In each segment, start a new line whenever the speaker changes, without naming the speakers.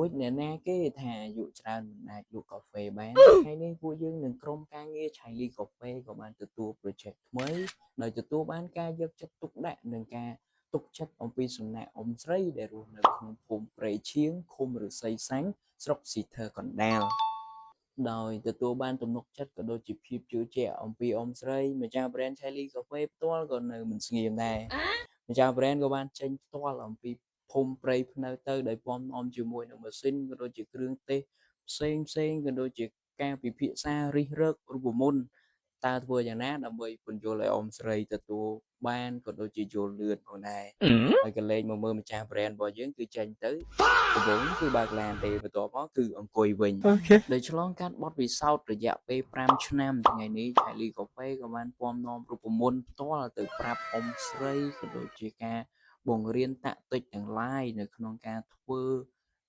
រួចអ្នកណាគេថាអាយុច្រើនមិនអាចលក់កាហ្វេបានថ្ងៃនេះពួកយើងនឹងក្រុមការងារឆៃលីកាហ្វេក៏បានទទួល project ថ្មីដោយទទួលបានការយកចិត្តទុកដាក់និងការទុកចិត្តអំពីសំណាក់អ៊ំស្រីដែលរស់នៅក្នុងភូមិព្រៃឈៀងឃុំឫស្សីសាញ់ស្រុកស៊ីធើកណ្ដាលដោយទទួលបានទំនុកចិត្តក៏ដូចជាភាពជឿជាក់អំពីអ៊ំស្រីម្ចាស់ brand ឆៃលីកាហ្វេផ្ទាល់ក៏នៅមិនស្ងៀមដែរម្ចាស់ brand ក៏បានចេញផ្ទាល់អំពីភូមិព្រៃភ្នៅទៅដោយពំនាំជាមួយនឹងម៉ាស៊ីនក៏ដូចជាគ្រឿងទេសផ្សេងក៏ដូចជាការពិភាក្សារិះរឹករូបមន្តតើធ្វើយ៉ាងណាដើម្បីពន្យល់ឲ្យអ៊ំស្រីទទួលបានក៏ដូចជាយល់លឿនផងដែរហើយក៏លេងមកមើលម្ចាស់ brand របស់យើងគឺចេញទៅដំបូងគឺបើកឡានទេបន្ទាប់មកគឺអង្គុយវិញដោយឆ្លងកាត់បទពិសោធន៍រយៈពេល5ឆ្នាំថ្ងៃនេះឆៃលីកាហ្វេក៏បានពំនាំរូបមន្តផ្ទាល់ទៅប្រាប់អ៊ំស្រីក៏ដូចជាការបង្រៀនតាក់ទិចទាំងឡាយនៅក្នុងការធ្វើ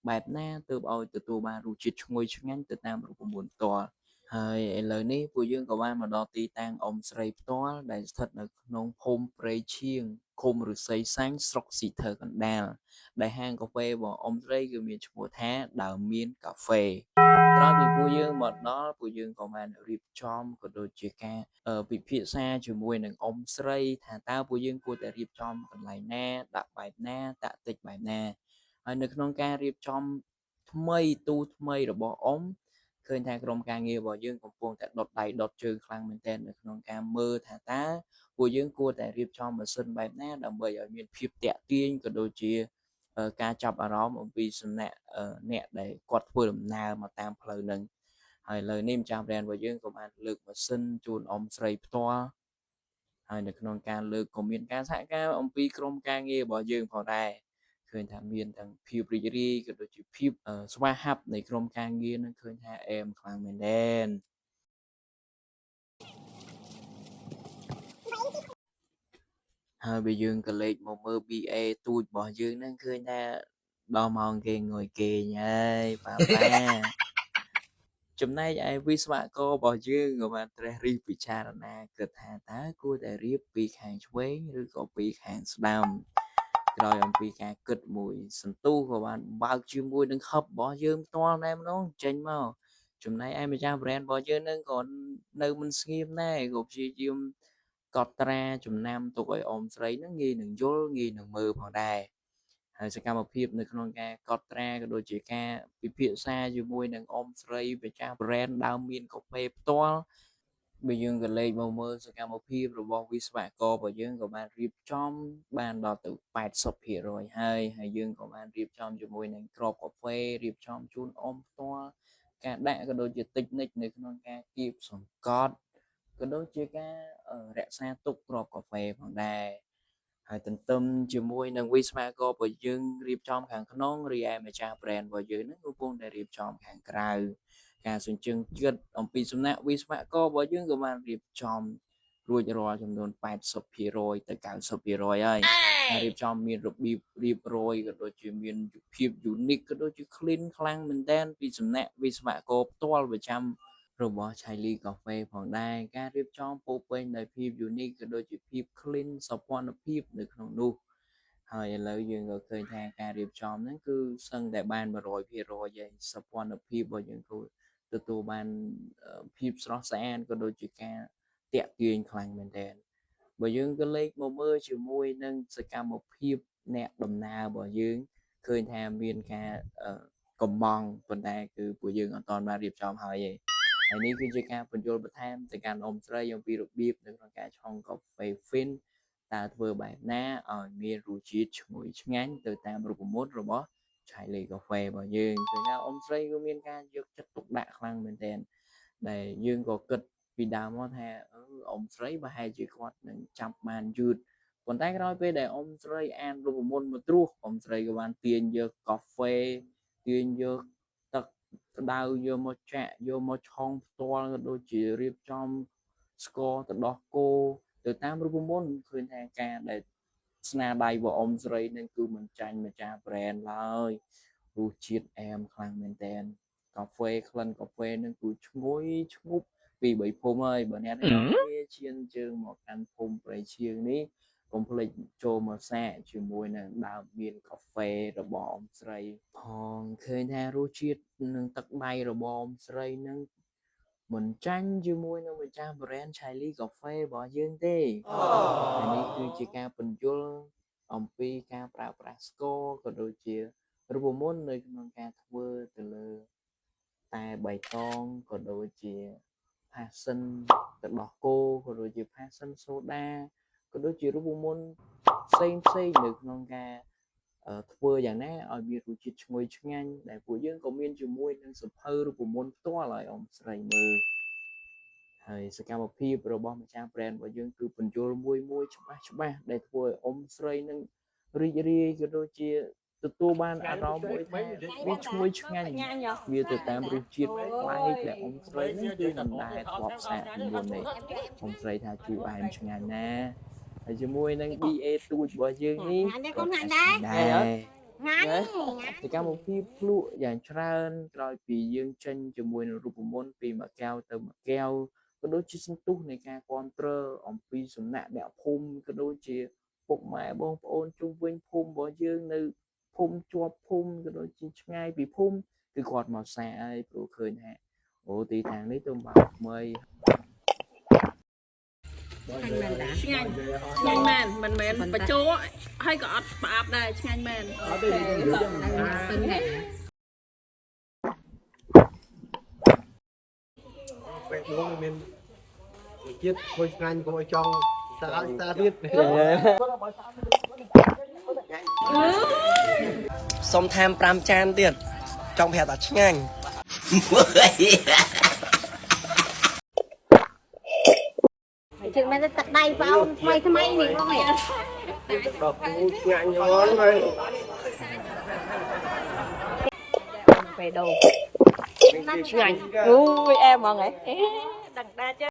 បែបណាទើបឲ្យទទួលបានរសជាតិឈ្ងុយឆ្ងាញ់ទៅតាមរូបមន្តផ្ទាល់ហើយឥឡូវនេះពួកយើងក៏បានមកដល់ទីតាំងអ៊ំស្រីផ្ទាល់ដែលស្ថិតនៅក្នុងភូមិព្រៃឈៀងឃុំឫស្សីសាញ់ស្រុកស៊ីធើកណ្ដាលដែលហាងកាហ្វេរបស់អ៊ំស្រីគឺមានឈ្មោះថាដើមមានកាហ្វេក្រោយពីពួកយើងមកដល់ពួកយើងក៏បានរៀបចំក៏ដូចជាការពិភាក្សាជាមួយនឹងអ៊ំស្រីថាតើពួកយើងគួរតែរៀបចំកន្លែងណាដាក់បែបណាតាក់ទិចបែបណាហើយនៅក្នុងការរៀបចំថ្មីទូថ្មីរបស់អ៊ំឃើញថាក្រុមការងាររបស់យើងកំពុងតែដុតដៃដុតជើងខ្លាំងមែនទែននៅក្នុងការមើលថាតើពួកយើងគួរតែរៀបចំម៉ាស៊ីនបែបណាដើម្បីឲ្យមានភាពតាក់ទាញក៏ដូចជាការចាប់អារម្មណ៍អំពីសំណាក់អ្នកដែលគាត់ធ្វើដំណើរមកតាមផ្លូវហ្នឹងហើយឥឡូវនេះម្ចាស់ brand របស់យើងក៏បានលើកម៉ាស៊ីនជូនអ៊ំស្រីផ្ទាល់ហើយនៅក្នុងការលើកក៏មានការសហការអំពីក្រុមការងាររបស់យើងផងដែរឃើញថាមានទាំងភាពរីករាយក៏ដូចជាភាពស្វាហាប់នៃក្រុមការងារនឹងឃើញថាអែមខ្លាំងមែនទែនហើយបើយើងក៏លេចមកមើល BA ទូចរបស់យើងហ្នឹងឃើញថាដល់ម៉ោងគេងុយគេងហើយប៉ាចំណែកឯវិស្វកររបស់យើងក៏បានត្រិះរិះពិចារណាគិតថាតើគួរតែរៀបពីខាងឆ្វេងឬក៏ពីខាងស្ដាំក្រោយអំពីការគិតមួយសន្ទុះក៏បានបើកជាមួយនឹងហឹបរបស់យើងផ្ទាល់តែម្ដងចេញមកចំណែកឯម្ចាស់ brand របស់យើងនឹងក៏នៅមិនស្ងៀមដែរក៏ព្យាយាមកត់ត្រាចំណាំទុកឲ្យអ៊ំស្រីនឹងងាយនឹងយល់ងាយនឹងមើលផងដែរហើយសកម្មភាពនៅក្នុងការកត់ត្រាក៏ដូចជាការពិភាក្សាជាមួយនឹងអ៊ំស្រីម្ចាស់ brand ដើមមានកាហ្វេផ្ទាល់បើយើងក៏លេខមកមើលសកម្មភាពរបស់វិស្វកររបស់យើងក៏បានរៀបចំបានដល់ទៅ80%ហើយយើងក៏បានរៀបចំជាមួយនឹងក្របកាហ្វេរៀបចំជូនអ៊ំផ្ទាល់ការដាក់ក៏ដូចជាតិចនិចនៅក្នុងការគៀបសង្កត់ក៏ដូចជាការរក្សាទុកក្របកាហ្វេផងដែរហើយទន្ទឹមជាមួយនឹងវិស្វកររបស់យើងរៀបចំខាងក្នុងរីឯម្ចាស់ brand របស់យើងនឹងកំពុងតែរៀបចំខាងក្រៅការសញ្ជឹងចិត្តអំពីសំណាក់វិស្វកររបស់យើងក៏បានរៀបចំរួចរាល់ចំនួន80%ទៅ90%ហើយការរៀបចំមានរបៀបរៀបរយក៏ដូចជាមានភាព unique ក៏ដូចជា clean ខ្លាំងមែនទែនពីសំណាក់វិស្វករផ្ទាល់ប្រចាំរបស់ឆៃលីកាហ្វេផងដែរការរៀបចំពោពេញដោយភាព unique ក៏ដូចជាភាព clean សោភ័ណភាពនៅក្នុងនោះហើយឥឡូវយើងក៏ឃើញថាការរៀបចំហ្នឹងគឺសឹងតែបាន100%ហើយសោភ័ណភាពរបស់យើងគឺទទួលបានភាពស្រស់ស្អាតក៏ដូចជាការតាក់ទាញខ្លាំងមែនទែនបើយើងក៏លេខមកមើលជាមួយនឹងសកម្មភាពអ្នកដំណើររបស់យើងឃើញថាមានការកំងប៉ុន្តែគឺពួកយើងអត់ទាន់បានរៀបចំហើយទេហើយនេះគឺជាការបញ្យល់បន្ថែមទៅកាន់អ៊ំស្រីអំពីរបៀបនៅក្នុងការឆុងកាហ្វេ Fin តើធ្វើបែបណាឲ្យមានរសជាតិឈ្ងុយឆ្ងាញ់ទៅតាមរូបមន្តរបស់ឆៃលីកាហ្វេរបស់យើងឃើញថាអ៊ំស្រីក៏មានការយកចិត្តទុកដាក់ខ្លាំងមែនទែនដែលយើងក៏គិតពីដើមមកថាអ៊ំស្រីប្រហែលជាគាត់នឹងចាប់បានយឺតប៉ុន្តែក្រោយពេលដែលអ៊ំស្រីអានរូបមន្តមកត្រួសអ៊ំស្រីក៏បានទាញយកកាហ្វេទាញយកទឹកក្តៅយកមកចាក់យកមកឆុងផ្ទាល់ក៏ដូចជារៀបចំស្ករទឹកដោះគោទៅតាមរូបមន្តឃើញថាការដែលស្នាដៃរបស់អ៊ំស្រីនឹងគឺមិនចាញ់ម្ចាស់ brand ឡើយរសជាតិអែមខ្លាំងមែនទែនកាហ្វេក្លិនកាហ្វេនឹងគឺឈ្ងុយឈ្ងប់ពី3ភូមិហើយបើអ្នកទាំងអស់គ្នាឈានជើងមកកាន់ភូមិព្រៃឈៀងនេះ កុំភ្លេចចូលមកសាកជាមួយនឹងដើមមានកាហ្វេរបស់អ៊ំស្រីផងឃើញថារសជាតិនឹងទឹកដៃរបស់អ៊ំស្រីនឹងមិនចាញ់ជាមួយនឹងម្ចាស់ brand Chilly Coffee របស់យើងទេហើយនេះគឺជាការបញ្យល់អំពីការប្រើប្រាស់ស្ករក៏ដូចជារូបមន្តនៅក្នុងការធ្វើទៅលើតែបៃតងក៏ដូចជាផាសសិនទឹកដោះគោក៏ដូចជាផាសសិនសូដាក៏ដូចជារូបមន្តផ្សេងនៅក្នុងការធ្វើយ៉ាងណាឲ្យមានរសជាតិឈ្ងុយឆ្ងាញ់ដែលពួកយើងក៏មានជាមួយនឹងសភៅរូបមន្តផ្ទាល់ឲ្យអ៊ំស្រីមើលហើយសកម្មភាពរបស់ម្ចាស់ brand របស់យើងគឺបញ្យល់មួយច្បាស់ដែលធ្វើឲ្យអ៊ំស្រីនឹងរីករាយក៏ដូចជាទទួលបានអារម្មណ៍មួយថាវាឈ្ងុយឆ្ងាញ់វាទៅតាមរសជាតិប្លែកដែលអ៊ំស្រីនឹងគឺមិនដែលធ្លាប់សាកពីមុនទេអ៊ំស្រីថាជូរអែមឆ្ងាញ់ណាស់ហើយជាមួយនឹង BA ទូចរបស់យើងនេះក៏ឆ្ងាញ់ដែរសកម្មភាពភ្លក់យ៉ាងច្រើនក្រោយពីយើងចេញជាមួយនឹងរូបមន្តពីមួយកែវទៅមួយកែវក៏ដូចជាសន្ទុះនៃការគ្រប់គ្រងអំពីសំណាក់អ្នកភូមិក៏ដូចជាពុកម៉ែបងប្អូនជុំវិញភូមិរបស់យើងនៅភូមិជាប់ភូមិក៏ដូចជាឆ្ងាយពីភូមិគឺគាត់មកសាកហើយព្រោះឃើញថាអូទីតាំងនេះទៅបាក់ថ្មី
ឆ្ងាញ់មែនមិនមែនបញ្ចោហើយក៏អត់ប្រអាប់ដែរឆ្ងាញ់មែន
ពេលនោះមានជាតិធ្វើឆ្ងាញ់ក៏ឲ្យចង់ស្អាតទៀតសុំថែម5ចានទៀតចង់ប្រាប់ថាឆ្ងាញ់
ជិះមែនទៅទឹកដៃបងអូនថ្មីនេះបងនេះ
ដល់គូឆ្ងាញ់យល់ហើយ
ពេលដូរ
ឆ្ងាញ់
អូយអែមហ្មងហ៎ដឹងដែរ